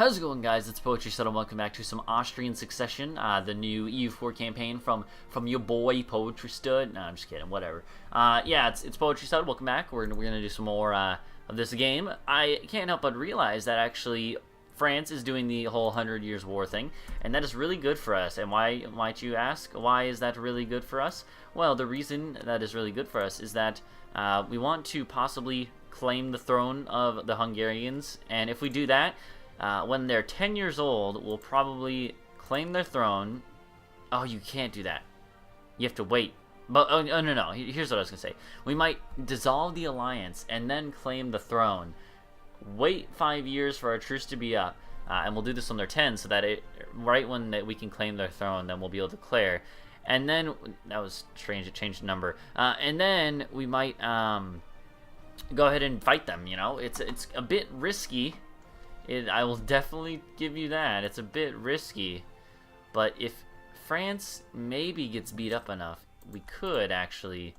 How's it going, guys? It's Poetry Stud, and welcome back to some Austrian Succession, the new EU4 campaign from your boy Poetry Stud. No, I'm just kidding. Whatever. Yeah, it's Poetry Stud. Welcome back. We're gonna do some more of this game. I can't help but realize that actually France is doing the whole 100 Years War thing, and that is really good for us. And why might you ask? Why is that really good for us? Well, the reason that is really good for us is that we want to possibly claim the throne of the Hungarians, and if we do that, when they're 10 years old, we'll probably claim their throne. Oh, you can't do that. You have to wait. But oh, no. Here's what I was going to say. We might dissolve the alliance and then claim the throne. Wait 5 years for our truce to be up. And we'll do this when they're 10 so that right when we can claim their throne, then we'll be able to declare. And then, that was strange, it changed the number. And then we might go ahead and fight them, you know. It's a bit risky. I will definitely give you that. It's a bit risky, but if France maybe gets beat up enough, we could actually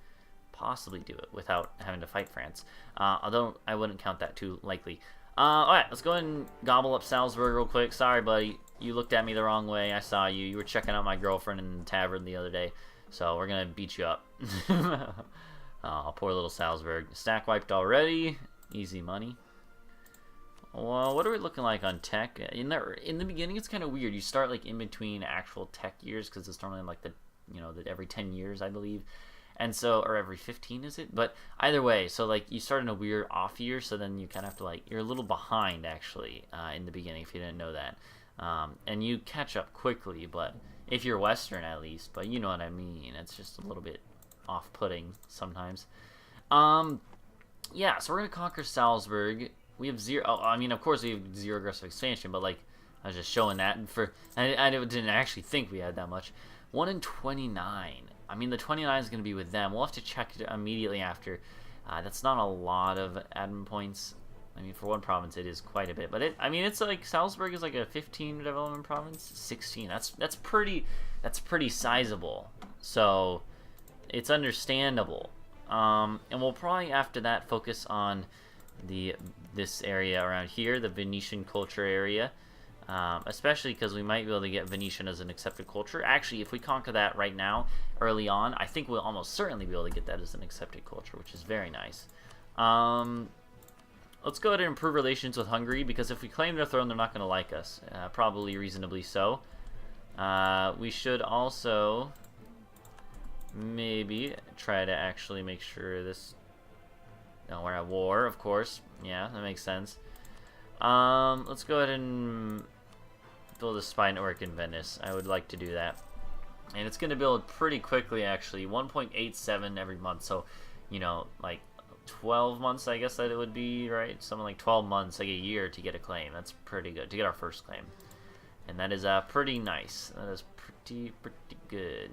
possibly do it without having to fight France. Although I wouldn't count that too likely. Alright, let's go ahead and gobble up Salzburg real quick. Sorry, buddy. You looked at me the wrong way. I saw you. You were checking out my girlfriend in the tavern the other day, so we're going to beat you up. Oh, poor little Salzburg. Stack wiped already. Easy money. Well, what are we looking like on tech? In the beginning, it's kind of weird. You start like in between actual tech years because it's normally like the every 10 years, I believe, and so or every 15 is it? But either way, so like you start in a weird off year, so then you kind of have to you're a little behind actually in the beginning if you didn't know that, and you catch up quickly. But if you're Western at least, but you know what I mean. It's just a little bit off-putting sometimes. Yeah, so we're gonna conquer Salzburg. We have zero. Oh, I mean, of course, we have zero aggressive expansion, but like I was just showing that. And I didn't actually think we had that much. 1 in 29. I mean, the 29 is going to be with them. We'll have to check it immediately after. That's not a lot of admin points. I mean, for one province, it is quite a bit. But I mean, it's like Salzburg is like a 15 development province. 16. That's pretty sizable. So it's understandable. And we'll probably after that focus on this area around here, the Venetian culture area, especially because we might be able to get Venetian as an accepted culture. Actually, if we conquer that right now, early on, I think we'll almost certainly be able to get that as an accepted culture, which is very nice. Let's go ahead and improve relations with Hungary, because if we claim their throne, they're not going to like us. Probably reasonably so. We should also maybe try to actually make sure this... No, we're at war, of course. Yeah, that makes sense. Let's go ahead and build a spy network in Venice. I would like to do that. And it's going to build pretty quickly, actually. 1.87 every month. So, you know, like 12 months, I guess that it would be, right? Something like 12 months, like a year to get a claim. That's pretty good, to get our first claim. And that is pretty nice. That is pretty good.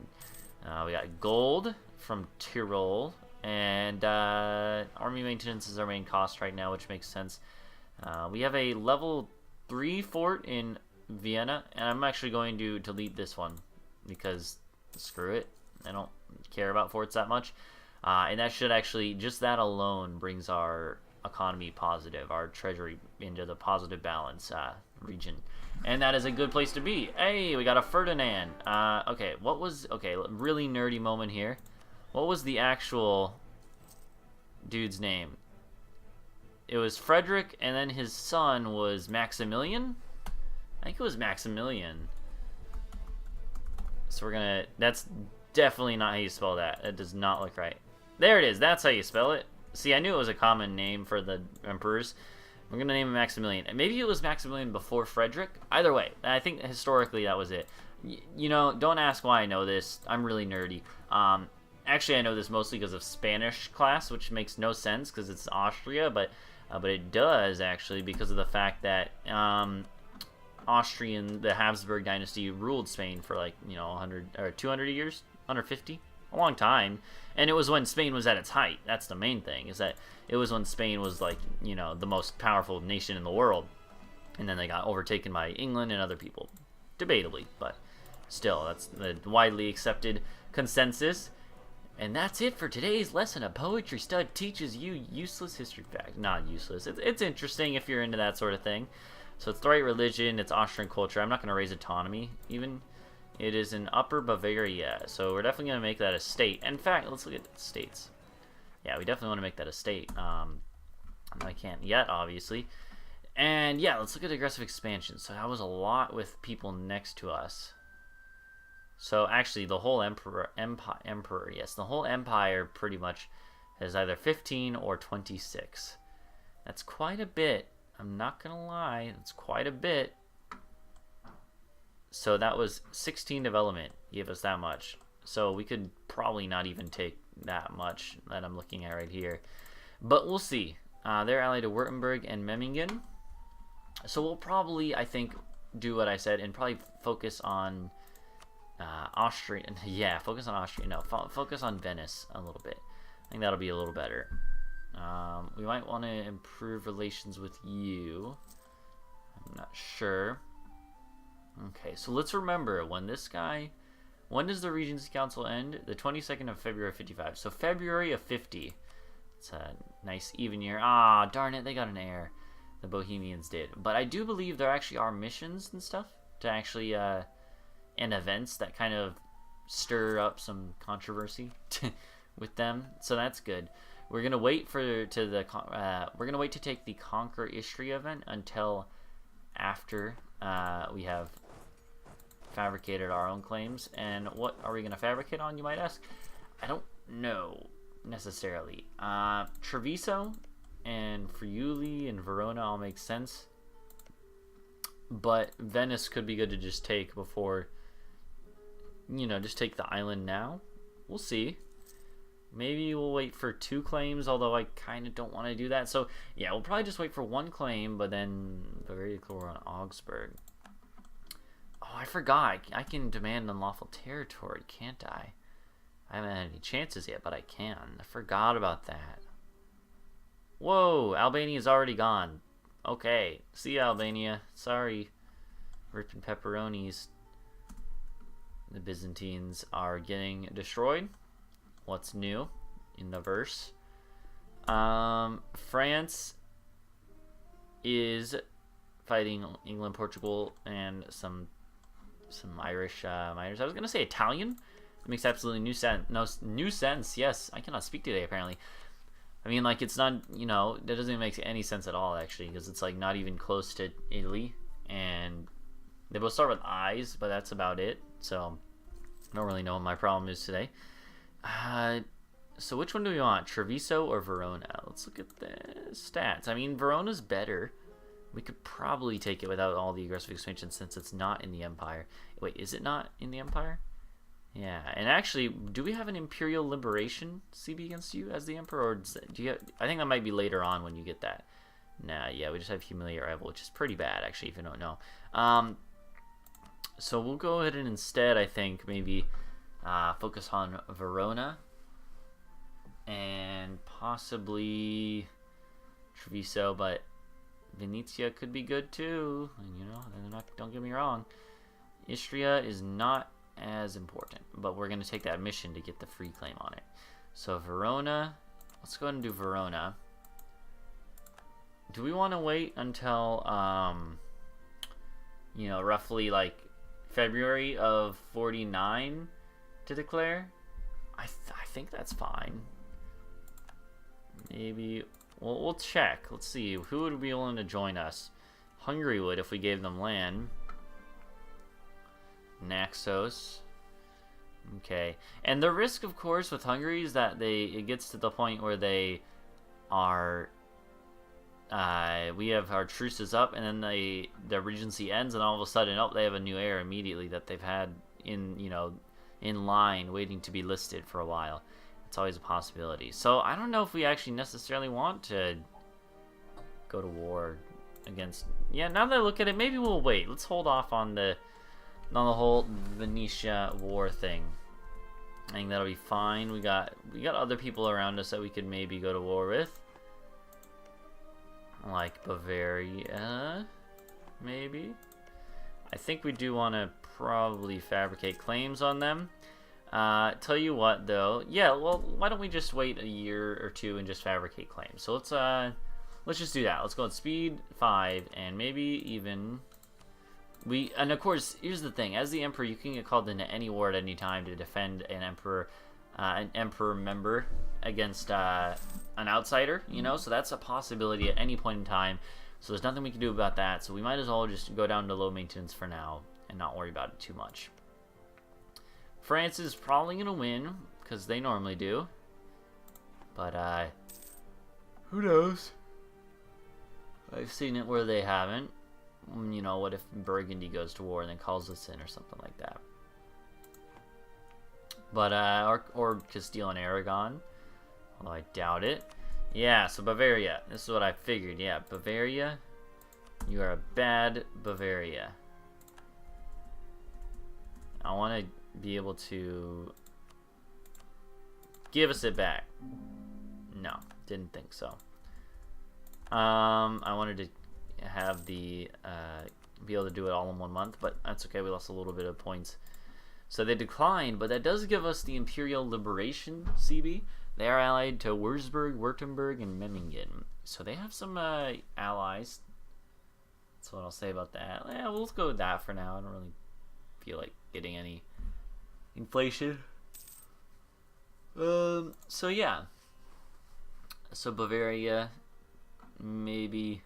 We got gold from Tyrol. And army maintenance is our main cost right now, which makes sense. We have a level 3 fort in Vienna, and I'm actually going to delete this one because screw it. I don't care about forts that much. And that should actually, just that alone brings our economy positive, our treasury into the positive balance region. And that is a good place to be. Hey, we got a Ferdinand. Okay, really nerdy moment here. What was the actual dude's name? It was Frederick, and then his son was Maximilian? I think it was Maximilian. So we're gonna... That's definitely not how you spell that. That does not look right. There it is. That's how you spell it. See, I knew it was a common name for the emperors. We're gonna name him Maximilian. And maybe it was Maximilian before Frederick. Either way, I think historically that was it. You know, don't ask why I know this. I'm really nerdy. Actually, I know this mostly because of Spanish class, which makes no sense because it's Austria, but it does actually because of the fact that the Habsburg dynasty ruled Spain for like 100 or 200 years, 150, a long time, and it was when Spain was at its height. That's the main thing, is that it was when Spain was like the most powerful nation in the world, and then they got overtaken by England and other people, debatably, but still, that's the widely accepted consensus. And that's it for today's lesson of Poetry Stud teaches you useless history facts. Not useless. It's interesting if you're into that sort of thing. So it's the right religion. It's Austrian culture. I'm not going to raise autonomy, even. It is in Upper Bavaria. So we're definitely going to make that a state. In fact, let's look at states. Yeah, we definitely want to make that a state. I can't yet, obviously. And yeah, let's look at aggressive expansion. So that was a lot with people next to us. So actually, the whole empire, yes, the whole empire pretty much has either 15 or 26. That's quite a bit. I'm not gonna lie, that's quite a bit. So that was 16 development, gave us that much. So we could probably not even take that much that I'm looking at right here. But we'll see. They're allied to Württemberg and Memmingen. So we'll probably, I think, do what I said and probably focus on Austria. Yeah, focus on Austria. No, focus on Venice a little bit. I think that'll be a little better. We might want to improve relations with you. I'm not sure. Okay, so let's remember, when does the Regency Council end? The 22nd of February 55. So February of 50. It's a nice even year. Ah, darn it, they got an heir. The Bohemians did. But I do believe there actually are missions and stuff to actually, and events that kind of stir up some controversy with them. So that's good. We're gonna wait to take the Conquer Istria event until after we have fabricated our own claims. And what are we gonna fabricate on, you might ask? I don't know necessarily. Treviso and Friuli and Verona all make sense, but Venice could be good to just take before, just take the island now. We'll see. Maybe we'll wait for 2 claims, although I kind of don't want to do that. So yeah, we'll probably just wait for 1 claim, but then Bavaria Core on Augsburg. Oh, I forgot. I can demand unlawful territory, can't I? I haven't had any chances yet, but I can. I forgot about that. Whoa, Albania's already gone. Okay, see ya, Albania. Sorry, ripping pepperonis. The Byzantines are getting destroyed. What's new in the verse? France is fighting England, Portugal, and some Irish miners. I was gonna say Italian. It makes absolutely new sense. Yes, I cannot speak today apparently. I mean, like, it's not, that doesn't even make any sense at all, actually, because it's, like, not even close to Italy, and they both start with I's, but that's about it, so I don't really know what my problem is today. So which one do we want, Treviso or Verona? Let's look at the stats. I mean, Verona's better. We could probably take it without all the aggressive expansion since it's not in the Empire. Wait, is it not in the Empire? Yeah, and actually, do we have an Imperial Liberation CB against you as the Emperor? Or do you have, I think that might be later on when you get that. Nah, yeah, we just have Humiliate Rival, which is pretty bad, actually, if you don't know. So we'll go ahead and instead, I think, maybe focus on Verona. And possibly Treviso, but Venetia could be good too. And, don't get me wrong. Istria is not as important, but we're going to take that mission to get the free claim on it. So Verona, let's go ahead and do Verona. Do we want to wait until roughly like February of 49 to declare? I think that's fine. Maybe we'll check. Let's see who would be willing to join us. Hungary would if we gave them land. Naxos. Okay, and the risk, of course, with Hungary is that it gets to the point where they are. We have our truces up, and then the regency ends, and all of a sudden, they have a new heir immediately that they've had in line waiting to be listed for a while. It's always a possibility. So I don't know if we actually necessarily want to go to war against. Yeah, now that I look at it, maybe we'll wait. Let's hold off on the whole Venetia war thing. I think that'll be fine. We got other people around us that we could maybe go to war with, like Bavaria, maybe. I think we do want to probably fabricate claims on them. Tell you what, though, yeah. Well, why don't we just wait a year or two and just fabricate claims? So let's just do that. Let's go with speed 5, and maybe even and of course, here's the thing: as the emperor, you can get called into any war at any time to defend an emperor member against an outsider. You know, so that's a possibility at any point in time. So there's nothing we can do about that. So we might as well just go down to low maintenance for now and not worry about it too much. France is probably gonna win because they normally do, but who knows? I've seen it where they haven't. You know, what if Burgundy goes to war and then calls us in or something like that? But or Castile and Aragon, although I doubt it. Yeah, so Bavaria. This is what I figured. Yeah, Bavaria. You are a bad Bavaria. I want to be able to give us it back. No, didn't think so. I wanted to have the be able to do it all in 1 month, but that's okay. We lost a little bit of points, so they declined. But that does give us the Imperial Liberation CB. They are allied to Würzburg, Württemberg, and Memmingen, so they have some allies. That's what I'll say about that. Yeah, we'll go with that for now. I don't really feel like getting any inflation. So yeah. So Bavaria, maybe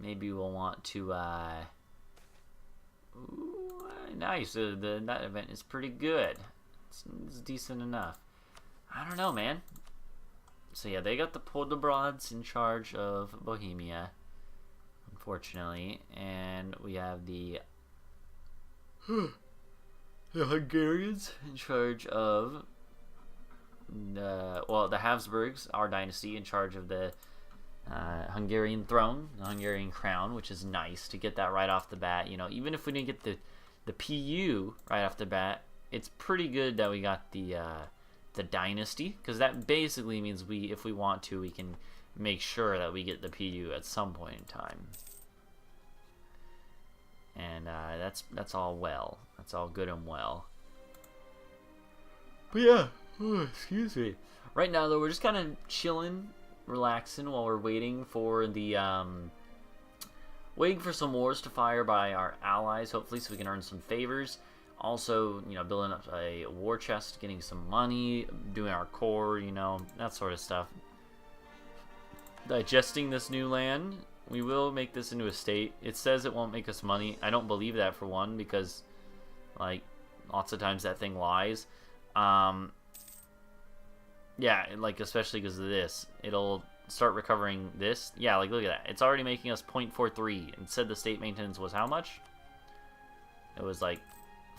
we'll want to ooh, nice. That event is pretty good. It's decent enough. I don't know, man. So yeah, they got the Podebrods in charge of Bohemia, unfortunately, and we have the Hungarians in charge of the Habsburgs, our dynasty, in charge of the Hungarian throne, the Hungarian crown, which is nice to get that right off the bat. You know, even if we didn't get the PU right off the bat, it's pretty good that we got the dynasty, because that basically means if we want to, we can make sure that we get the PU at some point in time. And that's all well. That's all good and well. But yeah, excuse me. Right now, though, we're just kind of chilling, relaxing while we're waiting for some wars to fire by our allies, hopefully, so we can earn some favors. Also, you know, building up a war chest, getting some money, doing our core, you know, that sort of stuff. Digesting this new land. We will make this into a state. It says it won't make us money. I don't believe that, for one, because, like, lots of times that thing lies. Yeah, like, especially because of this. It'll start recovering this. Yeah, like, look at that. It's already making us 0.43. It said the state maintenance was how much? It was, like,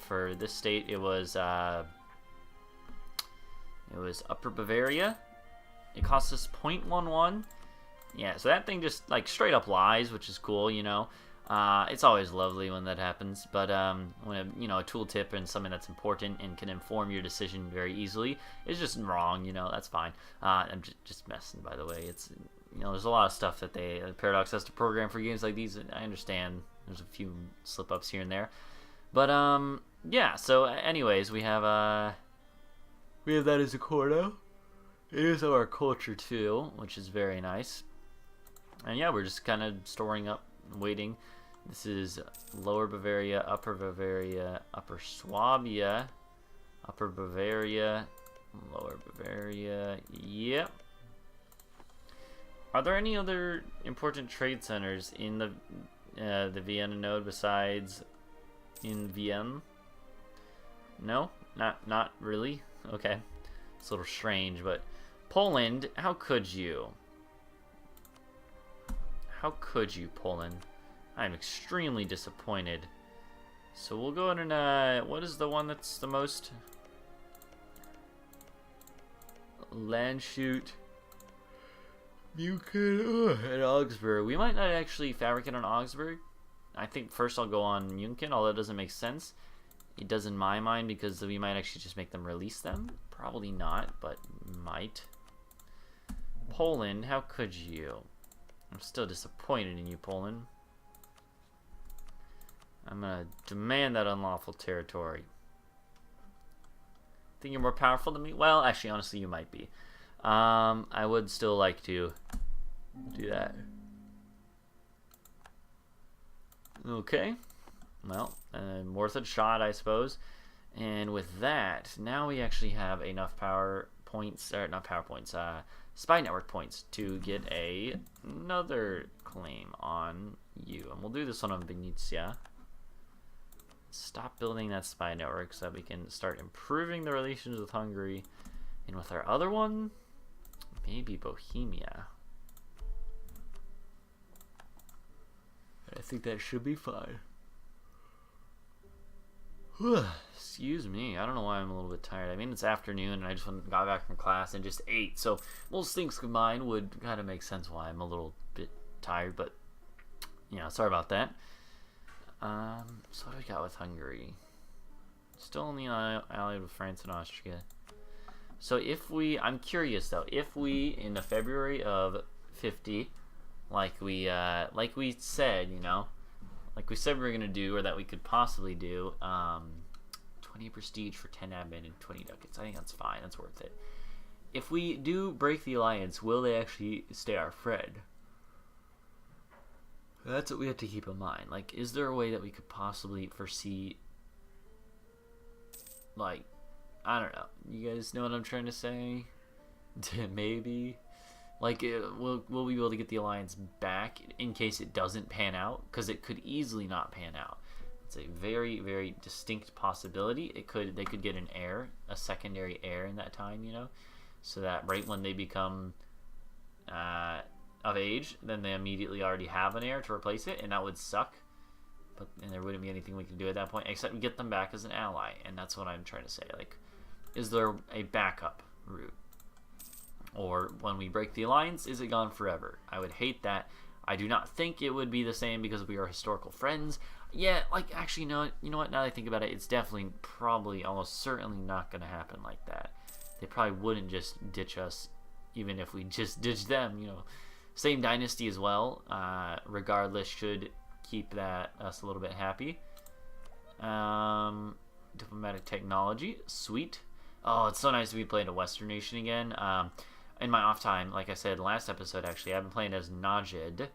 for this state, it was Upper Bavaria. It cost us 0.11. Yeah, so that thing just, like, straight up lies, which is cool, you know. It's always lovely when that happens, but when you know, a tooltip and something that's important and can inform your decision very easily is just wrong, you know. That's fine. I'm just messing, by the way. It's, you know, there's a lot of stuff that Paradox has to program for games like these. I understand there's a few slip ups here and there, but yeah. So anyways, we have that as a core now. It is our culture too, which is very nice. And yeah, we're just kind of storing up, waiting. This is Lower Bavaria, Upper Bavaria, Upper Swabia, Upper Bavaria, Lower Bavaria. Yep. Are there any other important trade centers in the Vienna node besides in Vienna? No, not really. Okay, it's a little strange, but Poland. How could you? How could you, Poland? I'm extremely disappointed. So we'll go ahead and, what is the one that's the most? Landshut, München, and Augsburg. We might not actually fabricate on Augsburg. I think first I'll go on München, although it doesn't make sense. It does in my mind, because we might actually just make them release them. Probably not, but might. Poland, how could you? I'm still disappointed in you, Poland. I'm gonna demand that unlawful territory. Think you're more powerful than me? Well, actually, honestly, you might be. I would still like to Do that. Okay. Well, worth a shot, I suppose. And with that, now we actually have enough power points, or not power points, spy network points to get another claim on you. And we'll do this one on Venetia. Stop building that spy network so that we can start improving the relations with Hungary. And with our other one, maybe Bohemia. I think that should be fine. Excuse me. I don't know why I'm a little bit tired. I mean, it's afternoon and I just got back from class and just ate. So most things combined would kind of make sense why I'm a little bit tired. But, you know, sorry about that. So what do we got with Hungary? Still in the allied with France and Austria. So if we, I'm curious though, if we, in the February of 50, like we said, you know, like we said we were going to do, or that we could possibly do, 20 prestige for 10 admin and 20 ducats. I think that's fine. That's worth it. If we do break the alliance, will they actually stay our friend? That's what we have to keep in mind. Like, is there a way that we could possibly foresee, like, I don't know. You guys know what I'm trying to say? Maybe. Like, will we be able to get the alliance back in case it doesn't pan out? Because it could easily not pan out. It's a very, very distinct possibility. They could get an heir, a secondary heir in that time, you know? So that right when they become of age, then they immediately already have an heir to replace it, and that would suck. And there wouldn't be anything we can do at that point except get them back as an ally, and that's what I'm trying to say. Like, is there a backup route? Or when we break the alliance, is it gone forever? I would hate that. I do not think it would be the same because we are historical friends. Yeah, like, actually, no, you know what? Now that I think about it, it's definitely, probably, almost certainly not going to happen like that. They probably wouldn't just ditch us, even if we just ditched them, you know. Same dynasty as well. Regardless, should keep us a little bit happy. Diplomatic technology, sweet. Oh, it's so nice to be playing a Western nation again. In my off time, like I said last episode, actually, I've been playing as Najid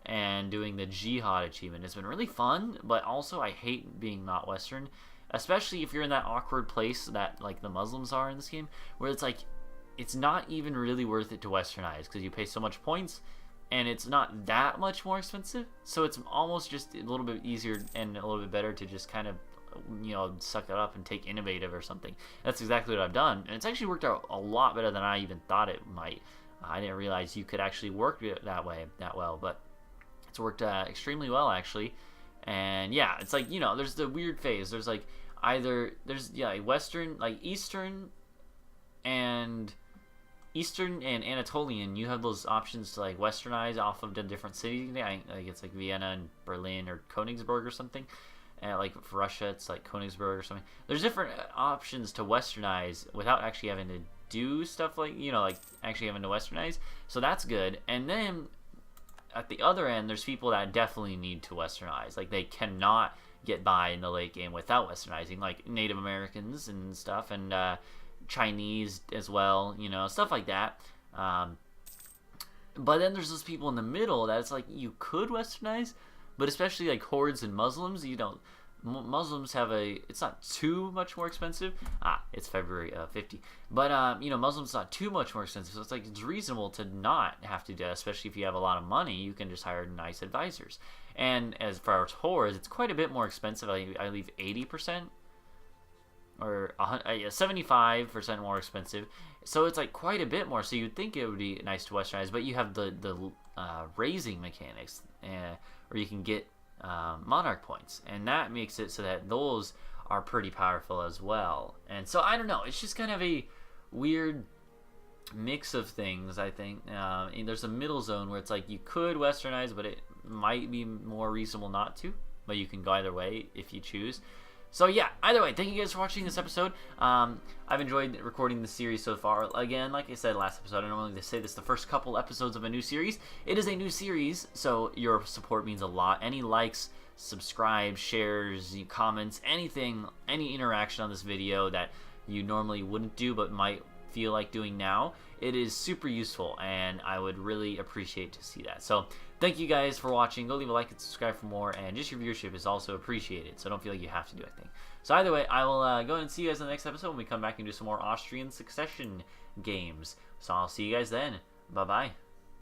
and doing the Jihad achievement. It's been really fun, but also I hate being not Western, especially if you're in that awkward place that like the Muslims are in this game, where it's like it's not even really worth it to Westernize because you pay so much points and it's not that much more expensive. So it's almost just a little bit easier and a little bit better to just kind of, you know, suck it up and take innovative or something. That's exactly what I've done, and it's actually worked out a lot better than I even thought it might. I didn't realize you could actually work it that well, but it's worked extremely well actually. And yeah, it's like, you know, there's the weird phase. There's like Western, like Eastern and Anatolian. You have those options to like Westernize off of the different cities. I think it's like Vienna and Berlin or Königsberg or something. And like for Russia, it's like Königsberg or something. There's different options to Westernize without actually having to do stuff like, you know, like actually having to Westernize. So that's good. And then at the other end, there's people that definitely need to Westernize. Like they cannot get by in the late game without Westernizing, like Native Americans and stuff, and Chinese as well, you know, stuff like that. But then there's those people in the middle that it's like you could Westernize, but especially like hordes and Muslims, you don't. Muslims have it's not too much more expensive. It's February 50, but you know, Muslims not too much more expensive, so it's like it's reasonable to not have to do that, especially if you have a lot of money. You can just hire nice advisors. And as far as hordes, it's quite a bit more expensive. I leave 80% or 75% more expensive, so it's like quite a bit more. So you'd think it would be nice to Westernize, but you have the raising mechanics, or you can get monarch points, and that makes it so that those are pretty powerful as well. And so I don't know, it's just kind of a weird mix of things. I think and there's a middle zone where it's like you could Westernize, but it might be more reasonable not to, but you can go either way if you choose. So yeah, either way, thank you guys for watching this episode. I've enjoyed recording the series so far. Again, like I said last episode, I normally say this the first couple episodes of a new series. It is a new series, so your support means a lot. Any likes, subscribe, shares, comments, anything, any interaction on this video that you normally wouldn't do but might feel like doing now, it is super useful, and I would really appreciate to see that. So thank you guys for watching. Go leave a like and subscribe for more, and just your viewership is also appreciated, so don't feel like you have to do anything. So either way, I will go ahead and see you guys in the next episode when we come back and do some more Austrian succession games. So I'll see you guys then. Bye-bye.